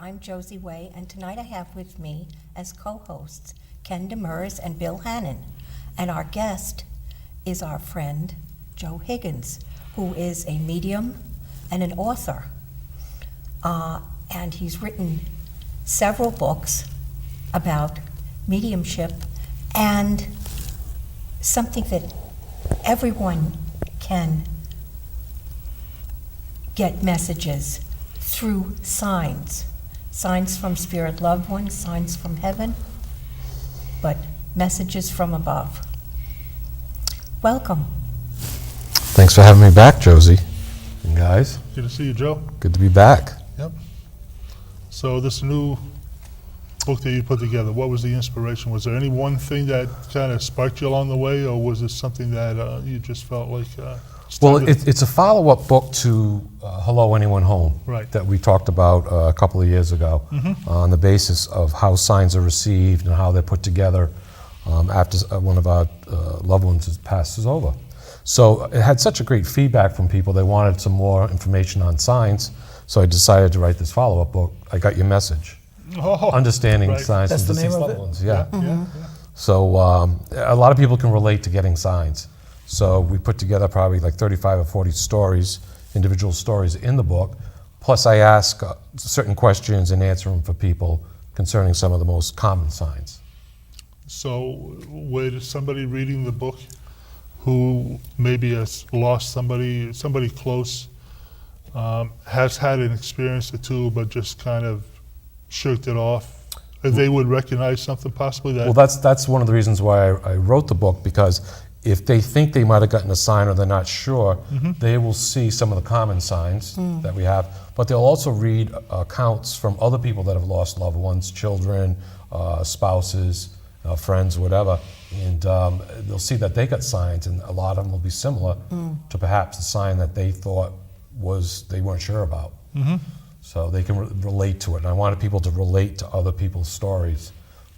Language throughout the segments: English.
I'm Josie Way, and tonight I have with me as co-hosts Ken Demers and Bill Hannon. And our guest is our friend Joe Higgins, who is a medium and an author. And he's written several books about mediumship and something that everyone can get messages through signs from spirit loved ones, signs from heaven, but messages from above. Welcome. Thanks for having me back, Josie and guys. Good to see you, Joe. Good to be back. Yep. So this new book that you put together, what was the inspiration? Was there any one thing that kind of sparked you along the way, or was it something that you just felt like Well, it's a follow-up book to Hello, Anyone Home, right, that we talked about a couple of years ago, on the basis of how signs are received and how they're put together after one of our loved ones passes over. So it had such a great feedback from people. They wanted some more information on signs, so I decided to write this follow-up book. I got your message. Oh, Understanding right. signs That's from the name deceased of loved it? ones. Yeah. Yeah. So a lot of people can relate to getting signs. So we put together probably like 35 or 40 stories, individual stories in the book. Plus I ask certain questions and answer them for people concerning some of the most common signs. So would somebody reading the book who maybe has lost somebody close, has had an experience or two, but just kind of shirked it off, they would recognize something possibly that? Well, that's one of the reasons why I wrote the book, because if they think they might have gotten a sign or they're not sure, they will see some of the common signs that we have, but they'll also read accounts from other people that have lost loved ones, children, spouses, friends, whatever, and they'll see that they got signs, and a lot of them will be similar to perhaps a sign that they thought they weren't sure about. So they can relate to it, and I wanted people to relate to other people's stories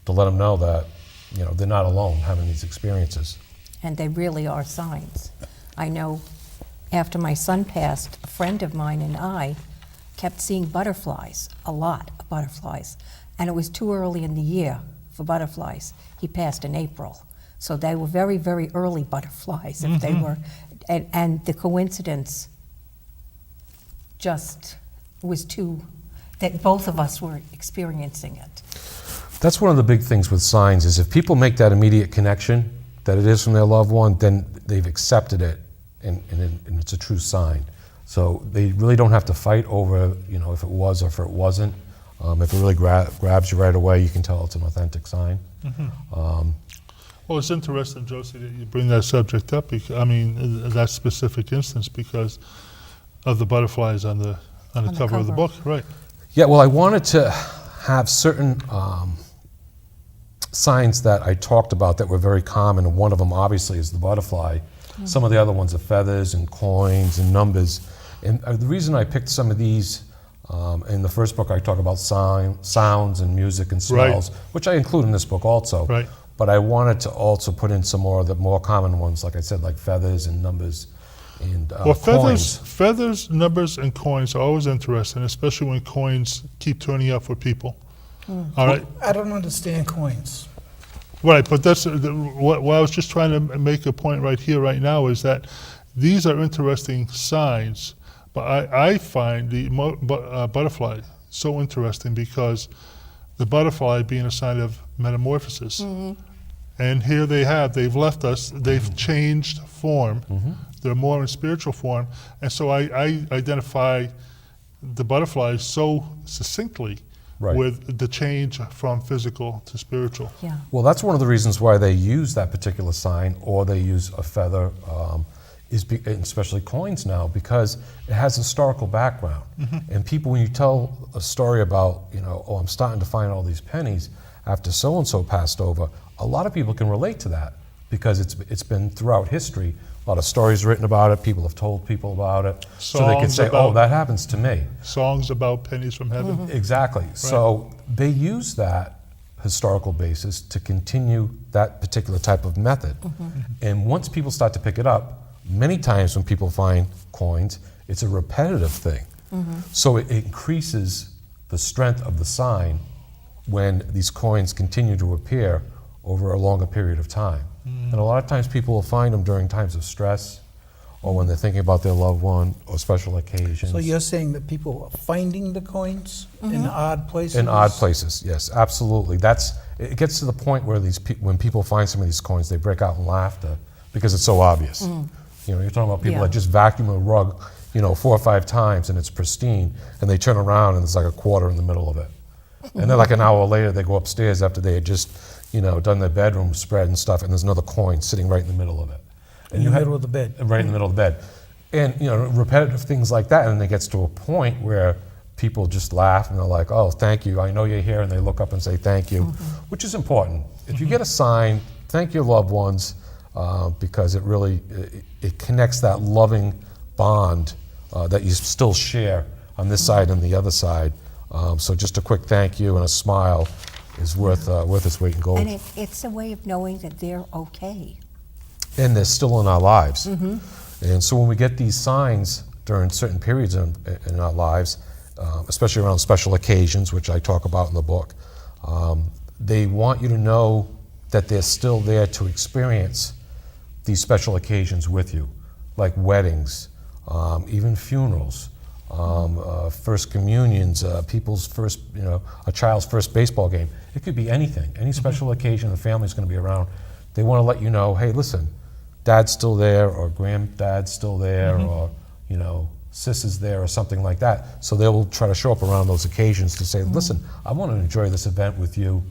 to let them know that they're not alone having these experiences. And they really are signs. I know after my son passed, a friend of mine and I kept seeing butterflies, a lot of butterflies, and it was too early in the year for butterflies. He passed in April. So they were very, very early butterflies if they were, and the coincidence just was that both of us were experiencing it. That's one of the big things with signs, is if people make that immediate connection that it is from their loved one, then they've accepted it, and it's a true sign. So they really don't have to fight over, if it was or if it wasn't. If it really grabs you right away, you can tell it's an authentic sign. Well, it's interesting, Josie, that you bring that subject up. That specific instance, because of the butterflies on the cover of the book, right? Yeah. Well, I wanted to have certain signs that I talked about that were very common, and one of them obviously is the butterfly. Some of the other ones are feathers and coins and numbers. And the reason I picked some of these, in the first book I talk about sounds and music and smells, which I include in this book also. Right. But I wanted to also put in some more of the more common ones, like I said, like feathers and numbers and coins. Feathers, numbers, and coins are always interesting, especially when coins keep turning up for people. All right. I don't understand coins. Right, but that's what I was just trying to make a point right here, right now, is that these are interesting signs, but I find the butterfly so interesting, because the butterfly being a sign of metamorphosis. And here they've left us, they've changed form, they're more in spiritual form, and so I identify the butterfly so succinctly with the change from physical to spiritual. Yeah. Well, that's one of the reasons why they use that particular sign, or they use a feather, especially coins now, because it has historical background. And people, when you tell a story about, I'm starting to find all these pennies after so-and-so passed over, a lot of people can relate to that, because it's been throughout history. A lot of stories written about it, people have told people about it, so they can say, that happens to me. Songs about pennies from heaven. Exactly. Right. So they use that historical basis to continue that particular type of method. And once people start to pick it up, many times when people find coins, it's a repetitive thing. So it increases the strength of the sign when these coins continue to appear over a longer period of time. And a lot of times people will find them during times of stress or when they're thinking about their loved one or special occasions. So you're saying that people are finding the coins in odd places? In odd places, yes, absolutely. It gets to the point where when people find some of these coins, they break out in laughter because it's so obvious. You know, you're talking about people that just vacuum a rug, 4 or 5 times and it's pristine, and they turn around and there's like a quarter in the middle of it. And then like an hour later, they go upstairs after they had just, done their bedroom spread and stuff, and there's another coin sitting right in the middle of it. In the middle of the bed. Right in the middle of the bed. And, repetitive things like that, and then it gets to a point where people just laugh and they're like, oh, thank you, I know you're here, and they look up and say thank you, which is important. If you get a sign, thank your loved ones, because it really, it connects that loving bond that you still share on this side and the other side. So just a quick thank you and a smile is worth its weight in gold. And it's a way of knowing that they're okay. And they're still in our lives. And so when we get these signs during certain periods in our lives, especially around special occasions, which I talk about in the book, they want you to know that they're still there to experience these special occasions with you, like weddings, even funerals, first communions, people's first, a child's first baseball game. It could be anything, any special occasion the family's going to be around. They want to let you know, hey, listen, Dad's still there, or Granddad's still there, or Sis is there, or something like that. So they will try to show up around those occasions to say, listen, I want to enjoy this event with you,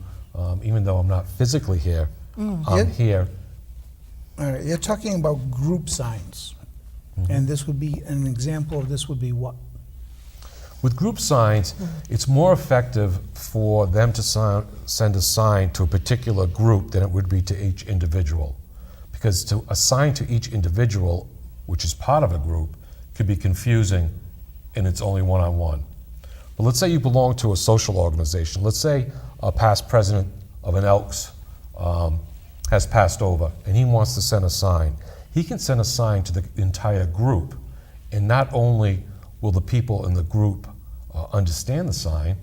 even though I'm not physically here. I'm here. All right, you're talking about group signs, and this would be an example of this would be what? With group signs, it's more effective for them to send a sign to a particular group than it would be to each individual. Because to assign to each individual, which is part of a group, could be confusing and it's only one-on-one. But let's say you belong to a social organization. Let's say a past president of an Elks has passed over and he wants to send a sign. He can send a sign to the entire group, and not only will the people in the group understand the sign,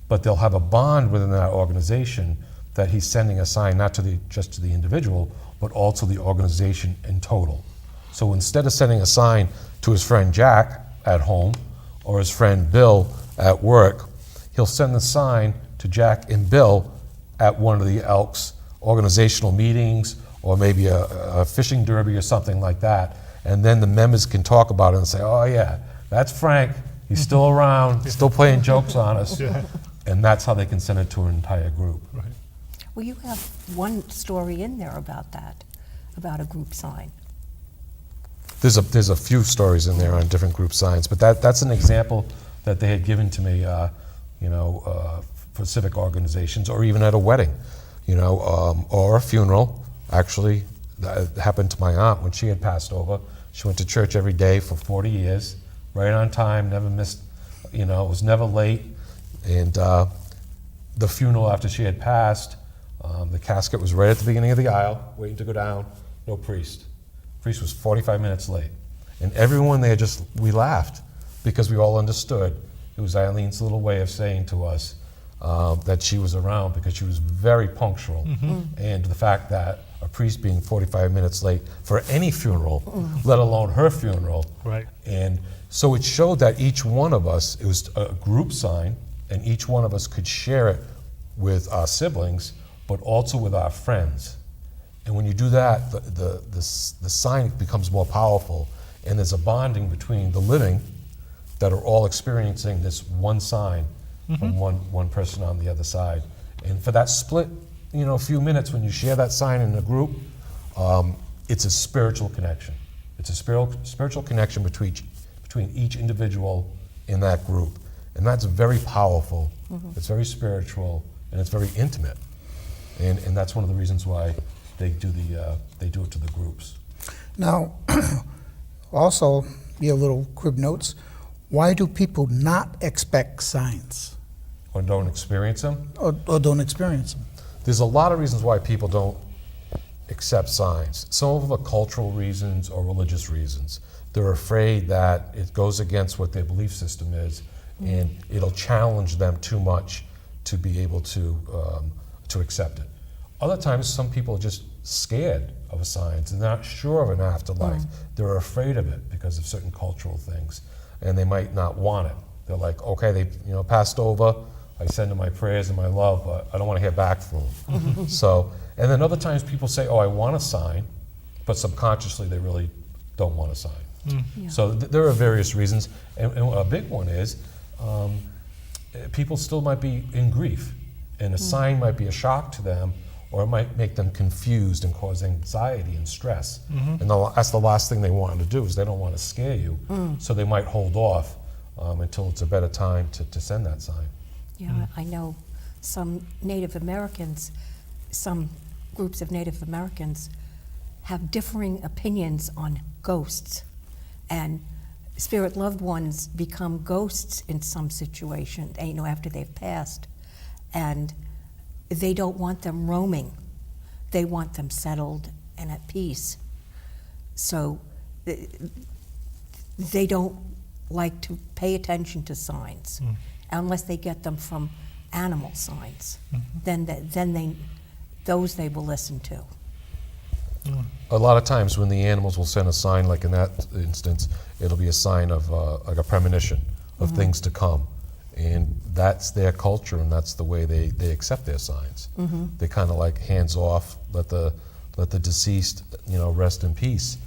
but they'll have a bond within that organization that he's sending a sign not to just to the individual, but also the organization in total. So instead of sending a sign to his friend Jack at home or his friend Bill at work, he'll send the sign to Jack and Bill at one of the Elks organizational meetings, or maybe a fishing derby or something like that. And then the members can talk about it and say, oh yeah, that's Frank. He's still around, still playing jokes on us. And that's how they can send it to an entire group. Right. Well, you have one story in there about that, about a group sign. There's a few stories in there on different group signs, but that's an example that they had given to me, for civic organizations, or even at a wedding, or a funeral. Actually, that happened to my aunt when she had passed over. She went to church every day for 40 years, right on time, never missed, was never late. And the funeral after she had passed, the casket was right at the beginning of the aisle, waiting to go down, no priest. Priest was 45 minutes late. And everyone there we laughed because we all understood. It was Eileen's little way of saying to us that she was around because she was very punctual. And the fact that a priest being 45 minutes late for any funeral, let alone her funeral. Right. And so it showed that each one of us, it was a group sign, and each one of us could share it with our siblings, but also with our friends. And when you do that, the sign becomes more powerful, and there's a bonding between the living that are all experiencing this one sign from one person on the other side. And for that split, few minutes when you share that sign in a group, it's a spiritual connection. It's a spiritual connection between each individual in that group. And that's very powerful, it's very spiritual, and it's very intimate. And that's one of the reasons why they do it to the groups. Now, also, your little crib notes, why do people not expect signs? Or don't experience them? Or don't experience them? There's a lot of reasons why people don't accept signs. Some of them are cultural reasons or religious reasons. They're afraid that it goes against what their belief system is, and it'll challenge them too much to be able to accept it. Other times, some people are just scared of a signs and they're not sure of an afterlife. They're afraid of it because of certain cultural things, and they might not want it. They're like, okay, they passed over. I send them my prayers and my love, but I don't want to hear back from them. So, and then other times people say, oh, I want a sign, but subconsciously they really don't want a sign. Yeah. So there are various reasons, and a big one is people still might be in grief, and a sign might be a shock to them, or it might make them confused and cause anxiety and stress. And that's the last thing they want to do, is they don't want to scare you, so they might hold off until it's a better time to send that sign. Yeah, I know some Native Americans, some groups of Native Americans have differing opinions on ghosts, and spirit loved ones become ghosts in some situations, after they've passed, and they don't want them roaming. They want them settled and at peace. So they don't like to pay attention to signs unless they get them from animal signs. Then those they will listen to. A lot of times when the animals will send a sign, like in that instance, it'll be a sign of like a premonition of things to come. And that's their culture, and that's the way they accept their signs. They kind of like hands off, let the deceased rest in peace,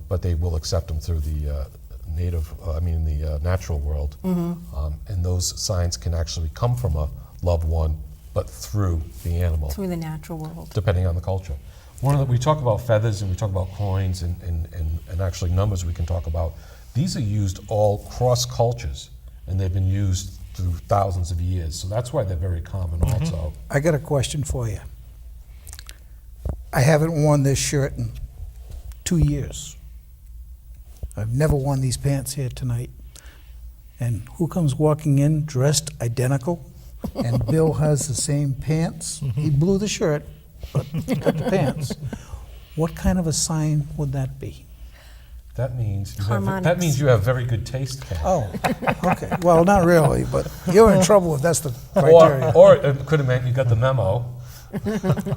but they will accept them through the the natural world. And those signs can actually come from a loved one, but through the animal. Through the natural world. Depending on the culture. We talk about feathers and we talk about coins and actually numbers we can talk about. These are used all cross cultures, and they've been used through thousands of years. So that's why they're very common also. I got a question for you. I haven't worn this shirt in 2 years. I've never worn these pants here tonight. And who comes walking in dressed identical? And Bill has the same pants. He blew the shirt, but got the pants. What kind of a sign would that be? That means Harmonics. you have very good taste, Ken. Oh, okay. Well, not really, but you're in trouble if that's the criteria. Or it could have meant you got the memo.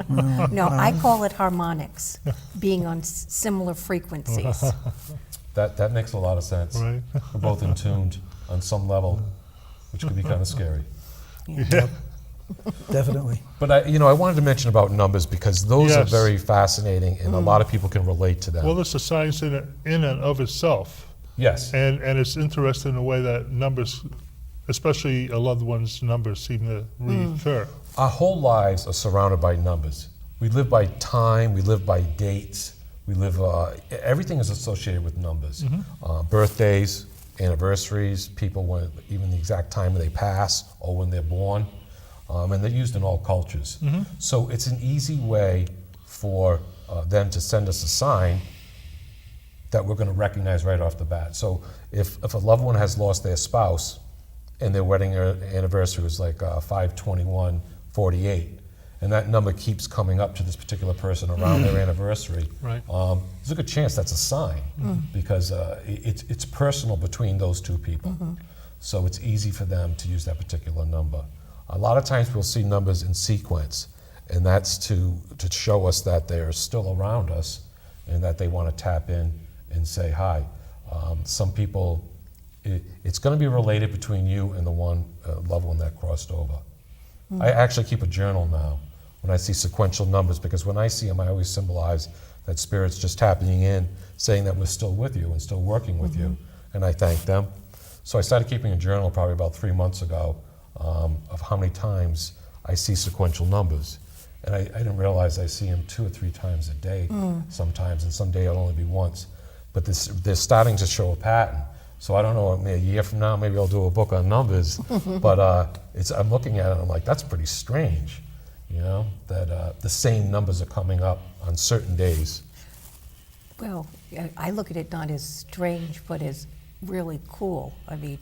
No, I call it harmonics, being on similar frequencies. That makes a lot of sense. Right. We're both in tuned on some level, which could be kind of scary. Yeah. Definitely. But I wanted to mention about numbers because those are Yes. very fascinating, and a lot of people can relate to them. Well, it's a science in and of itself. Yes. And it's interesting the way that numbers, especially a loved one's numbers, seem to recur. Our whole lives are surrounded by numbers. We live by time, we live by dates, everything is associated with numbers. Birthdays, anniversaries, people, even the exact time when they pass or when they're born, and they're used in all cultures. So it's an easy way for them to send us a sign that we're going to recognize right off the bat. So if a loved one has lost their spouse and their wedding anniversary was like 5/21/48, and that number keeps coming up to this particular person around their anniversary, Right. There's a good chance that's a sign because it's personal between those two people. So it's easy for them to use that particular number. A lot of times we'll see numbers in sequence, and that's to show us that they're still around us and that they want to tap in and say hi. Some people, it's going to be related between you and the loved one that crossed over. I actually keep a journal now when I see sequential numbers, because when I see them, I always symbolize that Spirit's just tapping in, saying that we're still with you and still working with you, and I thank them. So I started keeping a journal probably about 3 months ago of how many times I see sequential numbers. And I didn't realize I see them 2 or 3 times a day sometimes, and some day it'll only be once. But they're starting to show a pattern. So I don't know, maybe a year from now, maybe I'll do a book on numbers. But I'm looking at it and I'm like, that's pretty strange, that the same numbers are coming up on certain days. Well, I look at it not as strange, but as really cool. I mean,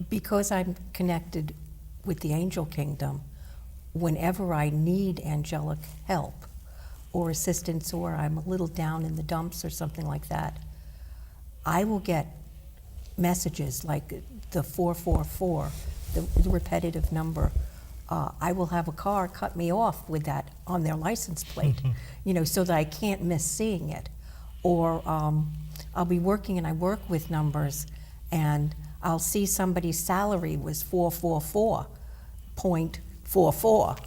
because I'm connected with the angel kingdom, whenever I need angelic help or assistance, or I'm a little down in the dumps or something like that, I will get messages like the 444, the repetitive number. I will have a car cut me off with that on their license plate, so that I can't miss seeing it. Or I'll be working and I work with numbers, and I'll see somebody's salary was 444.44.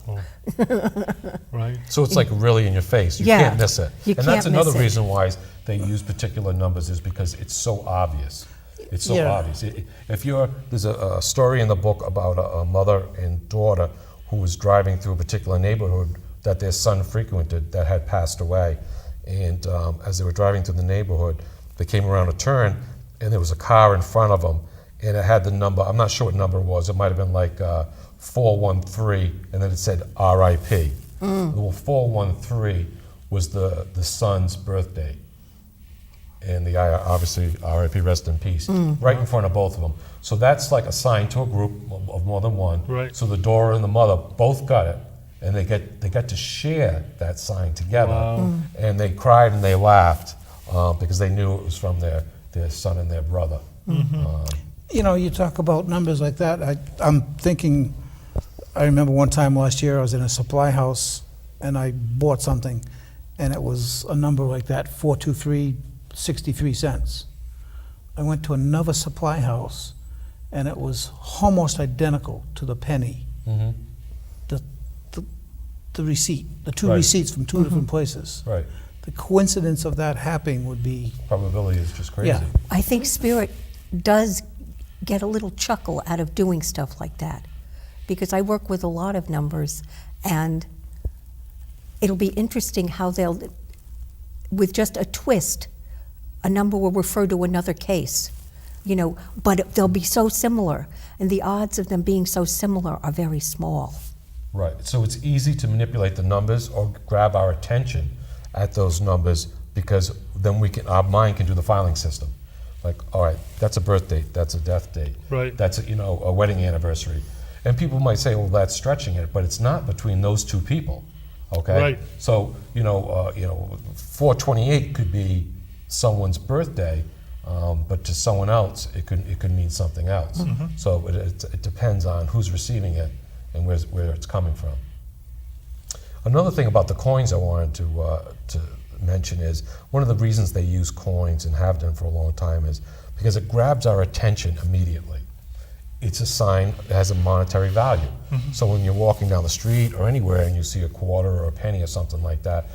Right. So it's like really in your face. You Yeah, can't miss it. you And that's can't another miss it. reason why they use particular numbers, is because it's so obvious. It's so Yeah. obvious. There's a story in the book about a mother and daughter who was driving through a particular neighborhood that their son frequented that had passed away. And as they were driving through the neighborhood, they came around a turn, and there was a car in front of them, and it had the number. I'm not sure what number it was. It might have been like 413, and then it said RIP. Well, 413 was the son's birthday. And obviously, RIP, rest in peace, right in front of both of them. So that's like assigned to a group of more than one. Right. So the daughter and the mother both got it, and they got to share that sign together. Wow. And they cried and they laughed because they knew it was from their son and their brother. You talk about numbers like that. I'm thinking, I remember one time last year I was in a supply house and I bought something, and it was a number like that, 423.63 cents. I went to another supply house, and it was almost identical to the penny. The receipt, the two Right. receipts from two different places. Right. The coincidence of that happening would be, Probability is just crazy. Yeah. I think Spirit does get a little chuckle out of doing stuff like that, because I work with a lot of numbers, and it'll be interesting how they'll, with just a twist, a number will refer to another case, but they'll be so similar, and the odds of them being so similar are very small. Right. So it's easy to manipulate the numbers or grab our attention at those numbers, because then our mind can do the filing system. Like, all right, that's a birth date, that's a death date, Right. that's a wedding anniversary. And people might say, well, that's stretching it, but it's not between those two people. Okay. Right. So 428 could be someone's birthday, but to someone else, it could mean something else. So it depends on who's receiving it and where it's coming from. Another thing about the coins I wanted to mention is one of the reasons they use coins and have done for a long time is because it grabs our attention immediately. It's a sign that has a monetary value. So when you're walking down the street or anywhere and you see a quarter or a penny or something like that,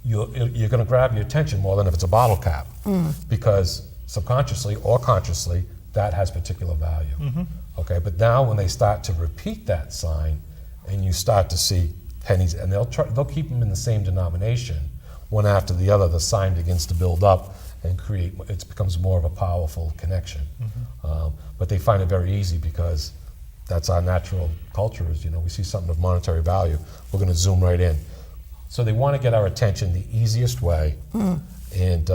you're going to grab your attention more than if it's a bottle cap, because subconsciously or consciously that has particular value. Okay, but now when they start to repeat that sign and you start to see pennies, and they'll keep them in the same denomination, one after the other, the sign begins to build up and it becomes more of a powerful connection. But they find it very easy because that's our natural culture is, we see something of monetary value, we're going to zoom right in. So they want to get our attention the easiest way, and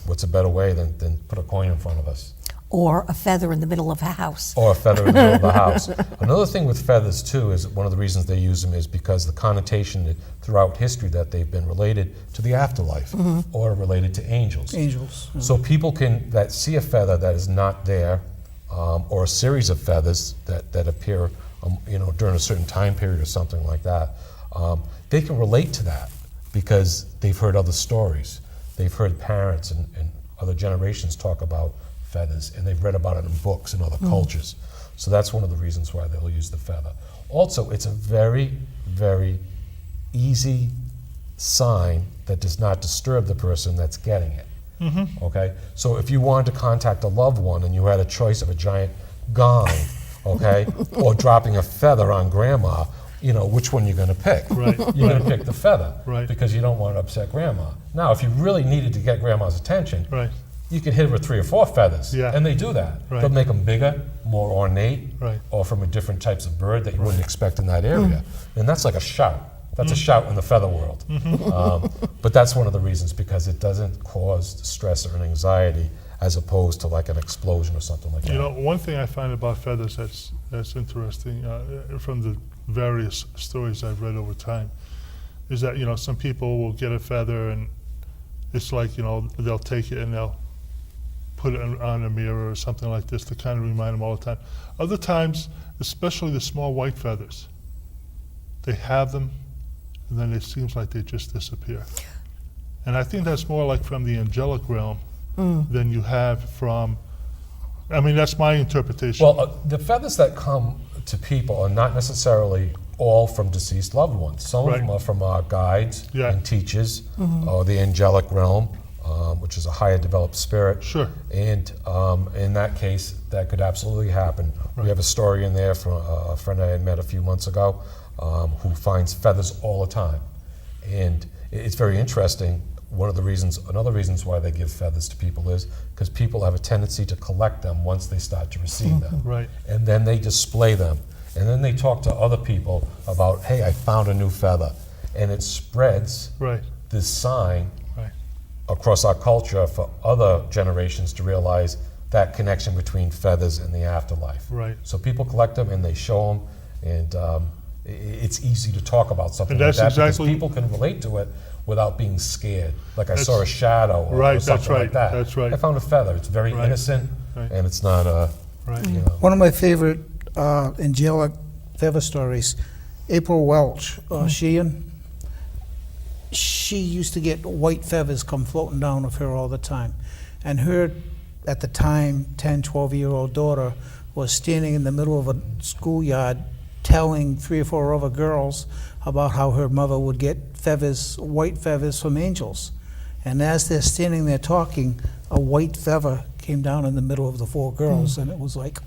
what's a better way than put a coin in front of us? Or a feather in the middle of a house. Or a feather in the middle of the house. Another thing with feathers, too, is one of the reasons they use them is because the connotation throughout history that they've been related to the afterlife or related to angels. angels. So people that see a feather that is not there, or a series of feathers that appear, during a certain time period or something like that, they can relate to that because they've heard other stories. They've heard parents and other generations talk about feathers, and they've read about it in books in other cultures. So that's one of the reasons why they'll use the feather. Also, it's a very, very easy sign that does not disturb the person that's getting it. Okay? So if you wanted to contact a loved one and you had a choice of a giant gong, okay, or dropping a feather on grandma, which one you're going to pick? Right. You're going to pick the feather, Right. because you don't want to upset grandma. Now, if you really needed to get grandma's attention, Right. you could hit her with 3 or 4 feathers, Yeah. and they do that. Right. They'll make them bigger, more ornate, Right. or from a different types of bird that you wouldn't expect in that area. And that's like a shout. That's a shout in the feather world. But that's one of the reasons, because it doesn't cause stress or anxiety as opposed to like an explosion or something like that. One thing I find about feathers that's interesting from the various stories I've read over time is that some people will get a feather and it's like they'll take it and they'll put it on a mirror or something like this to kind of remind them all the time. Other times, especially the small white feathers, they have them, and then it seems like they just disappear. And I think that's more like from the angelic realm than you have from, I mean, that's my interpretation. Well, the feathers that come to people are not necessarily all from deceased loved ones. Some of Right. them are from our guides Yeah. and teachers, or the angelic realm, which is a higher developed spirit. Sure. And in that case, that could absolutely happen. We have a story in there from a friend I had met a few months ago who finds feathers all the time. And it's very interesting. Another reasons why they give feathers to people is because people have a tendency to collect them once they start to receive them. Right. And then they display them. And then they talk to other people about, hey, I found a new feather. And it spreads Right. this sign Right. across our culture for other generations to realize that connection between feathers and the afterlife. Right. So people collect them and they show them, and it's easy to talk about something And like that's that exactly- because people can relate to it without being scared. Like I That's- saw a shadow or, Right, or that's something right, like that. that's right. I found a feather. It's very Right, innocent, right. and it's not a, Right. you know. One of my favorite angelic feather stories, April Welch, Sheehan. She used to get white feathers come floating down of her all the time. And her, at the time, 10, 12-year-old daughter was standing in the middle of a schoolyard telling 3 or 4 other girls about how her mother would get feathers, white feathers from angels. And as they're standing there talking, a white feather came down in the middle of the 4 girls, and it was like,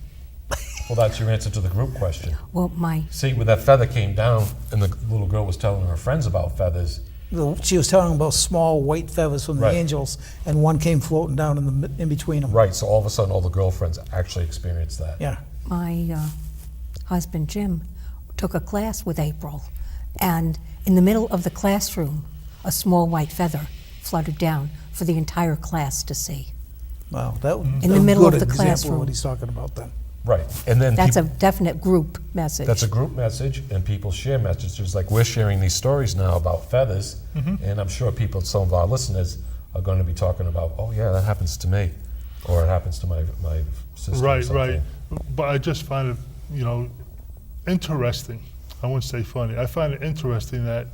Well, that's your answer to the group question. Well, my See, when that feather came down and the little girl was telling her friends about feathers, she was telling about small white feathers from the Right. angels, and one came floating down in between them. right, so all of a sudden all the girlfriends actually experienced that. Yeah. my husband Jim took a class with April, and in the middle of the classroom, a small white feather fluttered down for the entire class to see. Wow, that In the a middle good of the example classroom. what he's talking about then. Right, and then That's people, a definite group message. that's a group message, and people share messages. Like we're sharing these stories now about feathers, and I'm sure some of our listeners are going to be talking about, oh yeah, that happens to me, or it happens to my sister. or Right, something. right. But I just find it, interesting. I wouldn't say funny. I find it interesting that,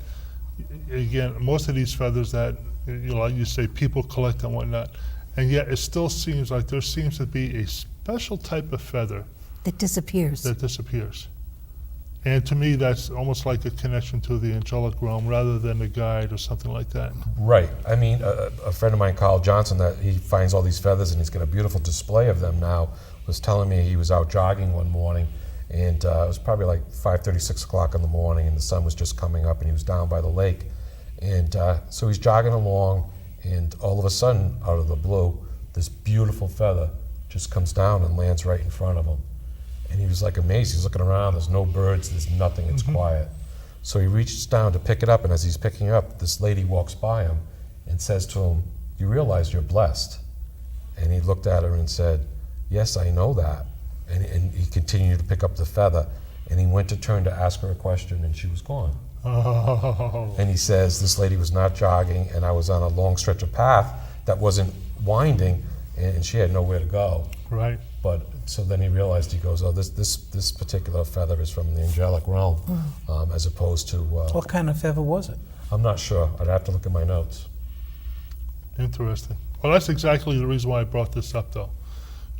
again, most of these feathers that, like you say, people collect and whatnot, and yet it still seems like there seems to be a special type of feather that disappears. that disappears. And to me, that's almost like a connection to the angelic realm rather than a guide or something like that. Right. I mean, a friend of mine, Carl Johnson, that he finds all these feathers and he's got a beautiful display of them now, was telling me he was out jogging one morning, and it was probably like 5:30, 6 o'clock in the morning, and the sun was just coming up, and he was down by the lake. And so he's jogging along, and all of a sudden, out of the blue, this beautiful feather just comes down and lands right in front of him. And he was like amazed. He's looking around, there's no birds, there's nothing, it's quiet. So he reaches down to pick it up, and as he's picking it up, this lady walks by him and says to him, "You realize you're blessed?" And he looked at her and said, "Yes, I know that." And he continued to pick up the feather, and he went to turn to ask her a question, and she was gone. Oh, And he says, this lady was not jogging, and I was on a long stretch of path that wasn't winding, and she had nowhere to go. right. But so then he realized, he goes, oh, this particular feather is from the angelic realm, as opposed to, What kind of feather was it? I'm not sure. I'd have to look at my notes. Interesting. Well, that's exactly the reason why I brought this up, though,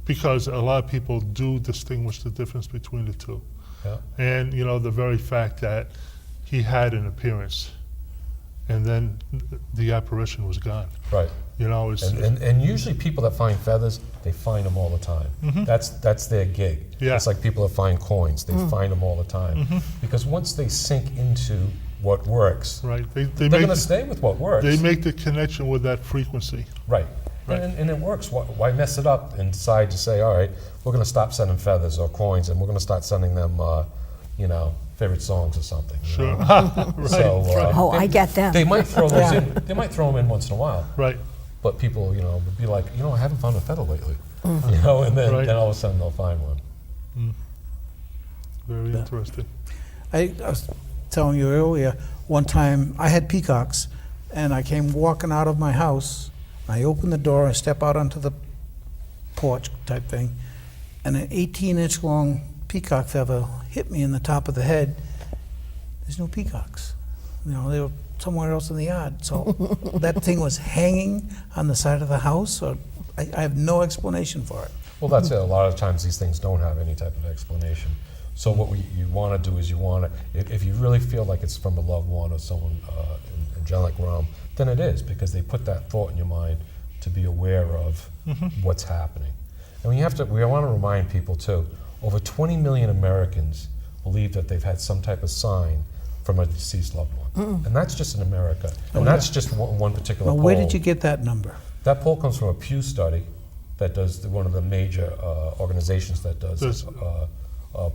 because a lot of people do distinguish the difference between the two. Yeah. And, the very fact that he had an appearance and then the apparition was gone. Right. And usually people that find feathers, they find them all the time. That's their gig. Yeah. It's like people that find coins. They find them all the time. Because once they sink into what works, right. they're going to stay with what works. They make the connection with that frequency. Right. Right. And it works. Why mess it up and decide to say, all right, we're going to stop sending feathers or coins, and we're going to start sending them, favorite songs or something. you Sure. know? right. So, Oh, I get them. They might throw those in. They might throw them in once in a while. Right. But people, would be like, I haven't found a feather lately. And then, Right. then all of a sudden they'll find one. Very interesting. I was telling you earlier, one time I had peacocks, and I came walking out of my house. I opened the door and step out onto the porch type thing, and an 18-inch long peacock feather hit me in the top of the head. There's no peacocks. You know, they were somewhere else in the yard. So that thing was hanging on the side of the house, or I have no explanation for it. Well, that's it. A lot of times these things don't have any type of explanation. So what you want to do is you want to, if you really feel like it's from a loved one or someone in angelic realm, then it is, because they put that thought in your mind to be aware of what's happening. And we want to remind people too, over 20 million Americans believe that they've had some type of sign from a deceased loved one. And that's just in America. And that's just one particular Well, poll. where did you get that number? That poll comes from a Pew study that does one of the major organizations that does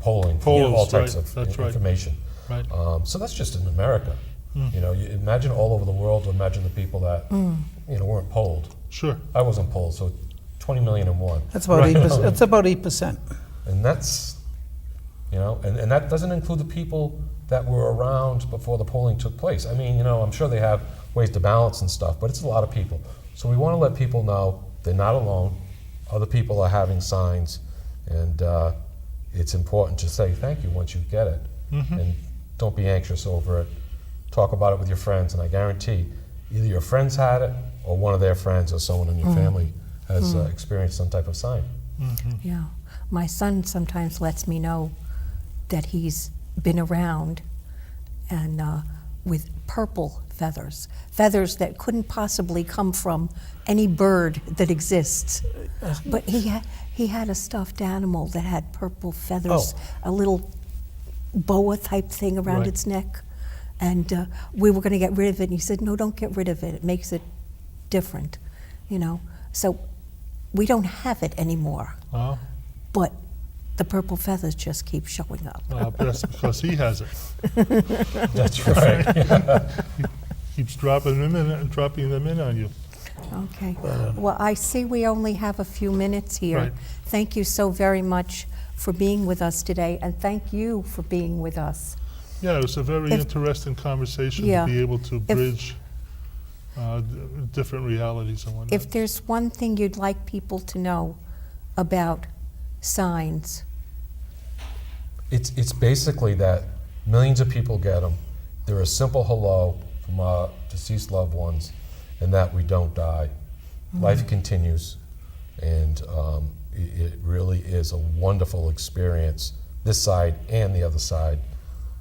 polling for Polls, all types right, of that's right. information. Right. So that's just in America. You know, you imagine all over the world. Imagine the people that you know weren't polled. Sure. I wasn't polled, so 20 million and one. That's about Right. 8%. That's about 8%. And that's, you know, and that doesn't include the people that were around before the polling took place. I mean, you know, I'm sure they have ways to balance and stuff, but it's a lot of people. So we want to let people know they're not alone. Other people are having signs, and it's important to say thank you once you get it. And don't be anxious over it. Talk about it with your friends, and I guarantee either your friends had it or one of their friends or someone in your family has experienced some type of sign. Yeah. My son sometimes lets me know that he's been around and with purple feathers, feathers that couldn't possibly come from any bird that exists. But he had a stuffed animal that had purple feathers, a little boa type thing around Right. its neck. And we were going to get rid of it. And he said, no, don't get rid of it. It makes it different, you know. So we don't have it anymore. Oh, But the purple feathers just keep showing up. but that's because he has it. That's right. Keeps dropping them in on you. Okay. Well, I see we only have a few minutes here. Right. Thank you so very much for being with us today, and thank you for being with us. Yeah, it was a very interesting conversation Yeah. to be able to bridge different realities and whatnot. If there's one thing you'd like people to know about signs, It's basically that millions of people get them. They're a simple hello from our deceased loved ones, and that we don't die. Life continues, and it really is a wonderful experience, this side and the other side.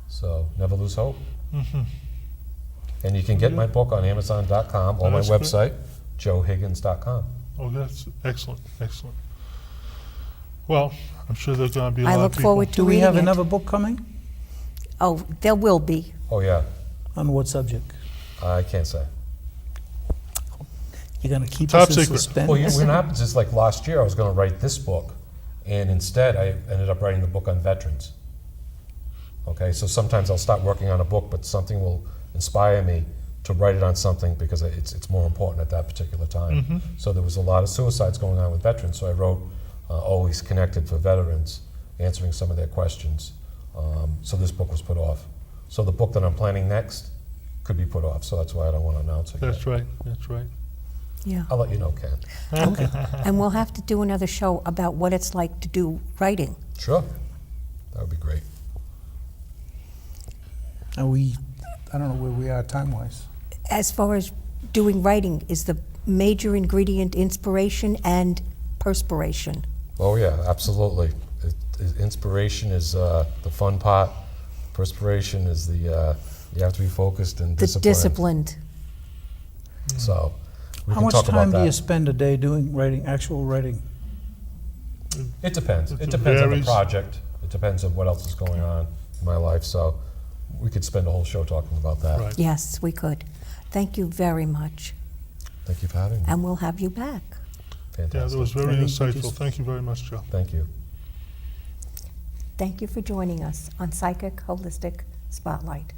So never lose hope. And you can get my book on Amazon.com or my That's great. website, joehiggins.com. Oh, that's excellent, excellent. Well, I'm sure there's going to be a I lot look of people. forward to Do we reading have it. another book coming? Oh, there will be. Oh yeah, On what subject? I can't say. You're going to keep Top us in secret. suspense? Well, what happens is, like last year, I was going to write this book, and instead I ended up writing the book on veterans. Okay, so sometimes I'll start working on a book, but something will inspire me to write it on something because it's more important at that particular time. So there was a lot of suicides going on with veterans, so I wrote Always Connected for Veterans, answering some of their questions. So this book was put off. So the book that I'm planning next could be put off, so that's why I don't want to announce it yet. That's right, that's right. Yeah. I'll let you know, Ken. Okay. And we'll have to do another show about what it's like to do writing. Sure, that would be great. I don't know where we are time-wise. As far as doing writing, is the major ingredient inspiration and perspiration? Oh yeah, absolutely. Inspiration is the fun part. Perspiration is the you have to be focused and The disciplined. disciplined. So we How can much talk time about do you that. spend a day doing writing, actual writing? It depends. It It depends on the varies. project. It depends on what else is going on in my life. So we could spend a whole show talking about that. Right. Yes, we could. Thank you very much, Thank you for having me. and we'll have you back. Fantastic. Yeah, that was very I think we insightful. just- Thank you very much, Joe. Thank you. Thank you for joining us on Psychic Holistic Spotlight.